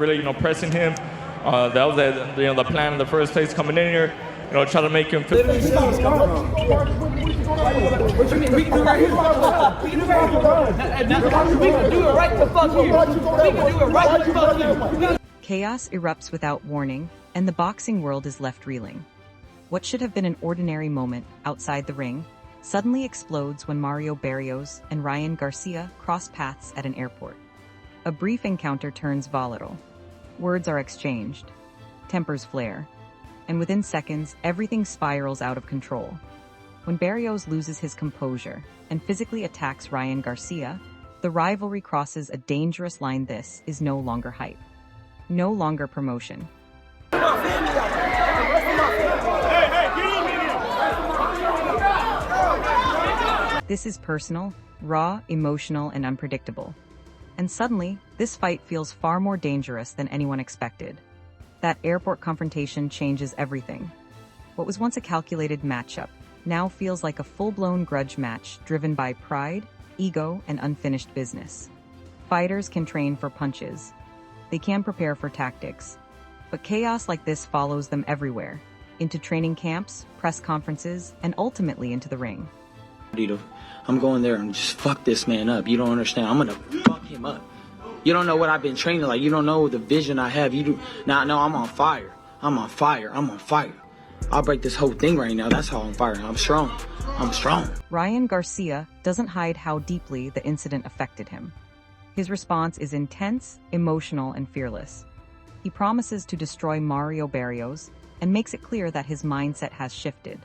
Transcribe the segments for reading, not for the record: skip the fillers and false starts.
really, pressing him. That was the plan in the first place coming in here. Try to make him feel. What you mean? We can do right here. We can do right here. We can do it right the fuck here. We can do it right the fuck here. Chaos erupts without warning, and the boxing world is left reeling. What should have been an ordinary moment outside the ring suddenly explodes when Mario Barrios and Ryan Garcia cross paths at an airport. A brief encounter turns volatile. Words are exchanged. Tempers flare. And within seconds, everything spirals out of control. When Barrios loses his composure and physically attacks Ryan Garcia, the rivalry crosses a dangerous line. This is no longer hype. No longer promotion. This is personal, raw, emotional, and unpredictable. And suddenly, this fight feels far more dangerous than anyone expected. That airport confrontation changes everything. What was once a calculated matchup now feels like a full-blown grudge match driven by pride, ego, and unfinished business. Fighters can train for punches. They can prepare for tactics. But chaos like this follows them everywhere, into training camps, press conferences, and ultimately into the ring. I'm going there and just fuck this man up. You don't understand. I'm gonna fuck him up. You don't know what I've been training like. You don't know the vision I have. You do not know I'm on fire. I'm on fire. I'm on fire. I'll break this whole thing right now. That's how I'm firing. I'm strong. I'm strong. Ryan Garcia doesn't hide how deeply the incident affected him. His response is intense, emotional, and fearless. He promises to destroy Mario Barrios and makes it clear that his mindset has shifted.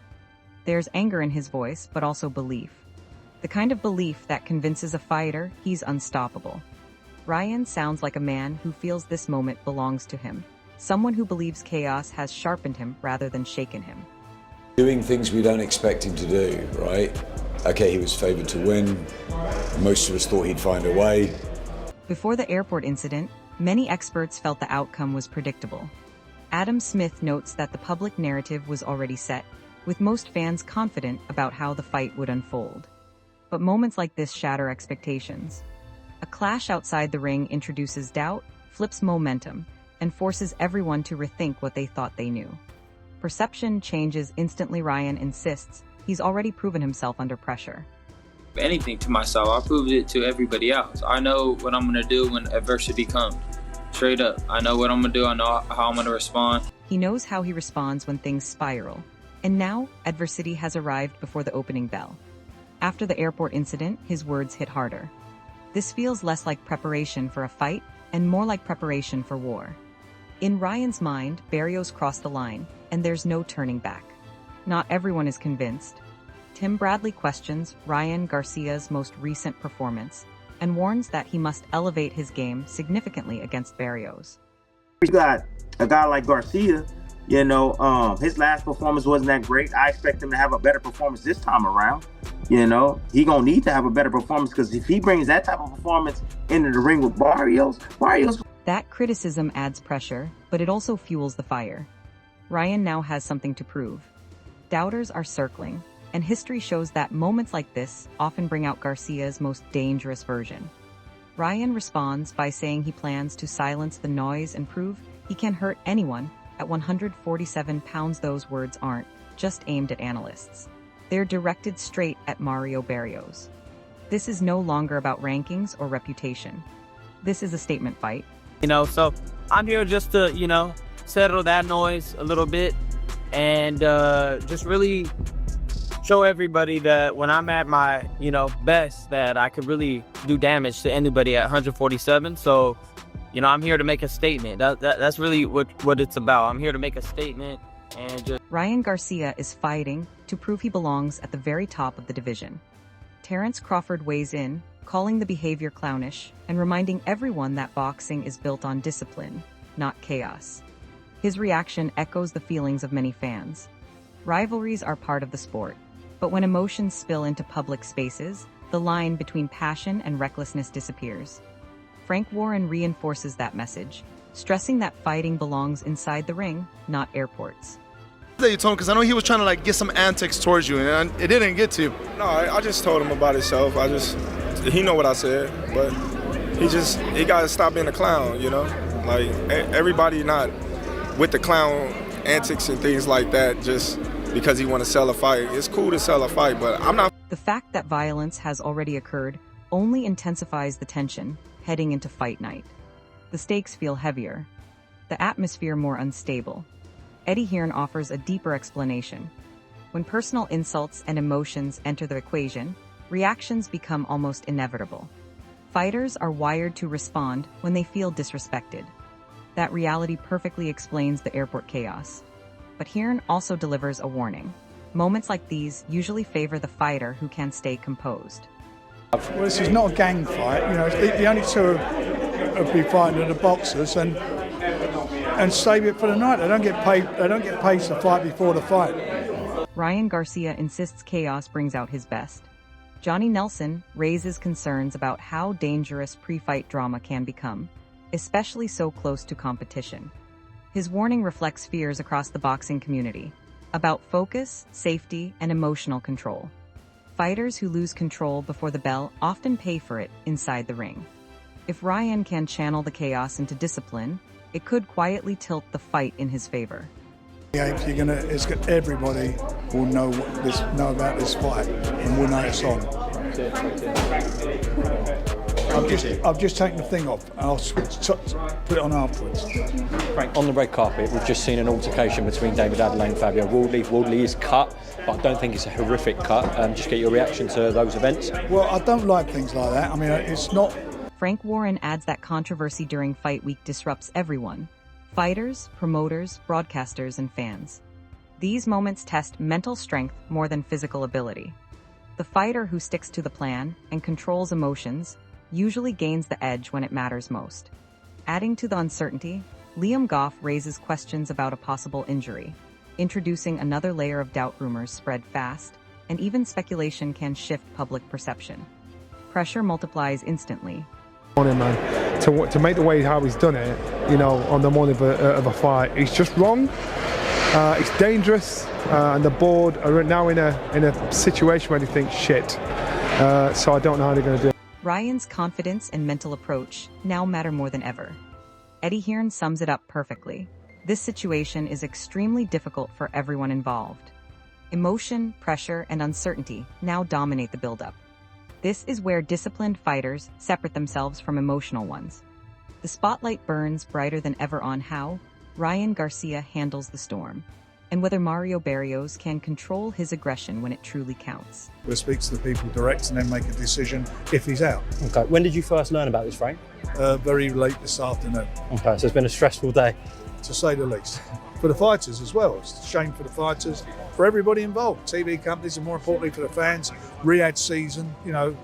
There's anger in his voice, but also belief. The kind of belief that convinces a fighter he's unstoppable. Ryan sounds like a man who feels this moment belongs to him. Someone who believes chaos has sharpened him rather than shaken him. Doing things we don't expect him to do, right? Okay, he was favored to win. Most of us thought he'd find a way. Before the airport incident, many experts felt the outcome was predictable. Adam Smith notes that the public narrative was already set, with most fans confident about how the fight would unfold. But moments like this shatter expectations. A clash outside the ring introduces doubt, flips momentum, and forces everyone to rethink what they thought they knew. Perception changes instantly. Ryan insists he's already proven himself under pressure. Anything to myself, I proved it to everybody else. I know what I'm gonna do when adversity comes. Straight up, I know what I'm gonna do, I know how I'm gonna respond. He knows how he responds when things spiral. And now, adversity has arrived before the opening bell. After the airport incident, his words hit harder. This feels less like preparation for a fight and more like preparation for war. In Ryan's mind, Barrios crossed the line, and there's no turning back. Not everyone is convinced. Tim Bradley questions Ryan Garcia's most recent performance and warns that he must elevate his game significantly against Barrios. You got a guy like Garcia, his last performance wasn't that great. I expect him to have a better performance this time around. He gonna need to have a better performance, because if he brings that type of performance into the ring with Barrios. That criticism adds pressure, but it also fuels the fire. Ryan now has something to prove. Doubters are circling, and history shows that moments like this often bring out Garcia's most dangerous version. Ryan responds by saying he plans to silence the noise and prove he can hurt anyone. At 147 pounds, those words aren't just aimed at analysts. They're directed straight at Mario Barrios. This is no longer about rankings or reputation. This is a statement fight. So I'm here just to, settle that noise a little bit and just really show everybody that when I'm at my, best, that I could really do damage to anybody at 147. So, I'm here to make a statement. That's really what it's about. I'm here to make a statement and just... Ryan Garcia is fighting to prove he belongs at the very top of the division. Terrence Crawford weighs in, calling the behavior clownish and reminding everyone that boxing is built on discipline, not chaos. His reaction echoes the feelings of many fans. Rivalries are part of the sport, but when emotions spill into public spaces, the line between passion and recklessness disappears. Frank Warren reinforces that message, stressing that fighting belongs inside the ring, not airports. That you told him, because I know he was trying to get some antics towards you, and it didn't get to you. No, I just told him about himself. He know what I said, but he got to stop being a clown, Like everybody not with the clown antics and things like that just because he want to sell a fight. It's cool to sell a fight, but I'm not. The fact that violence has already occurred only intensifies the tension heading into fight night. The stakes feel heavier, the atmosphere more unstable. Eddie Hearn offers a deeper explanation. When personal insults and emotions enter the equation, reactions become almost inevitable. Fighters are wired to respond when they feel disrespected. That reality perfectly explains the airport chaos. But Hearn also delivers a warning. Moments like these usually favor the fighter who can stay composed. Well, this is not a gang fight. You know, the only two have been fighting are the boxers, and save it for the night. They don't get paid. They don't get paid to fight before the fight. Ryan Garcia insists chaos brings out his best. Johnny Nelson raises concerns about how dangerous pre-fight drama can become, especially so close to competition. His warning reflects fears across the boxing community about focus, safety, and emotional control. Fighters who lose control before the bell often pay for it inside the ring. If Ryan can channel the chaos into discipline, it could quietly tilt the fight in his favor. Yeah, everybody will know about this fight and will know it's on. I've just taken the thing off and I'll put it on afterwards. Frank, on the red carpet, we've just seen an altercation between David Adelaide and Fabio Wardley. Wardley is cut, but I don't think it's a horrific cut. Just get your reaction to those events. Well, I don't like things like that. I mean, it's not. Frank Warren adds that controversy during fight week disrupts everyone: fighters, promoters, broadcasters, and fans. These moments test mental strength more than physical ability. The fighter who sticks to the plan and controls emotions usually gains the edge when it matters most. Adding to the uncertainty, Liam Goff raises questions about a possible injury, introducing another layer of doubt. Rumors spread fast, and even speculation can shift public perception. Pressure multiplies instantly. On him, man, to make the way how he's done it, you know, on the morning of a fight, it's just wrong. It's dangerous, and the board are now in a situation where they think shit. So I don't know how they're going to do it. Ryan's confidence and mental approach now matter more than ever. Eddie Hearn sums it up perfectly. This situation is extremely difficult for everyone involved. Emotion, pressure, and uncertainty now dominate the buildup. This is where disciplined fighters separate themselves from emotional ones. The spotlight burns brighter than ever on how Ryan Garcia handles the storm, and whether Mario Barrios can control his aggression when it truly counts. We'll speak to the people direct and then make a decision if he's out. Okay. When did you first learn about this, Frank? Very late this afternoon. Okay, so it's been a stressful day. To say the least. For the fighters as well. It's a shame for the fighters, for everybody involved, TV companies, and more importantly for the fans. Riyadh season, you know,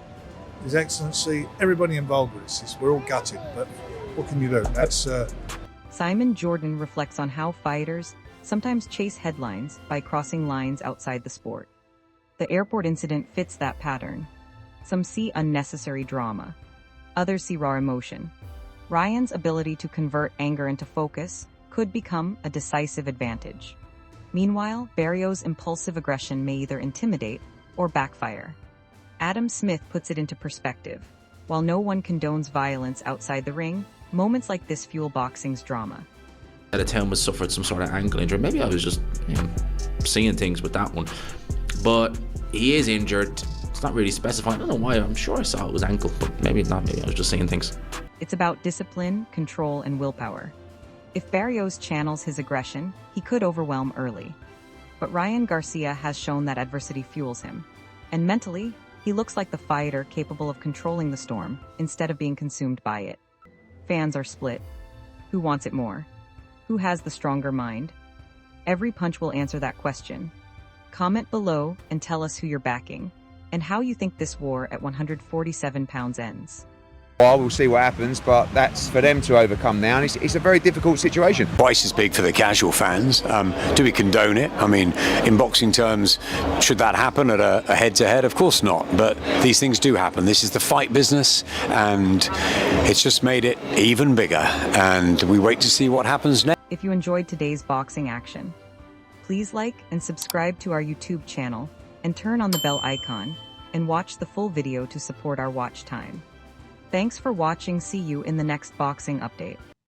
His Excellency, everybody involved with this. We're all gutted, but what can you do? That's. Simon Jordan reflects on how fighters sometimes chase headlines by crossing lines outside the sport. The airport incident fits that pattern. Some see unnecessary drama. Others see raw emotion. Ryan's ability to convert anger into focus could become a decisive advantage. Meanwhile, Barrios' impulsive aggression may either intimidate or backfire. Adam Smith puts it into perspective. While no one condones violence outside the ring, moments like this fuel boxing's drama. That Helm suffered some sort of ankle injury. Maybe I was just seeing things with that one. But he is injured. It's not really specifying. I don't know why. I'm sure I saw it was ankle, but maybe not. Maybe I was just seeing things. It's about discipline, control, and willpower. If Barrios channels his aggression, he could overwhelm early. But Ryan Garcia has shown that adversity fuels him. And mentally, he looks like the fighter capable of controlling the storm instead of being consumed by it. Fans are split. Who wants it more? Who has the stronger mind? Every punch will answer that question. Comment below and tell us who you're backing, and how you think this war at 147 pounds ends. Well, we'll see what happens, but that's for them to overcome now, and it's a very difficult situation. Price is big for the casual fans. Do we condone it? I mean, in boxing terms, should that happen at a head-to-head? Of course not, but these things do happen. This is the fight business, and it's just made it even bigger, and we wait to see what happens next. If you enjoyed today's boxing action, please like and subscribe to our YouTube channel and turn on the bell icon and watch the full video to support our watch time. Thanks for watching. See you in the next boxing update.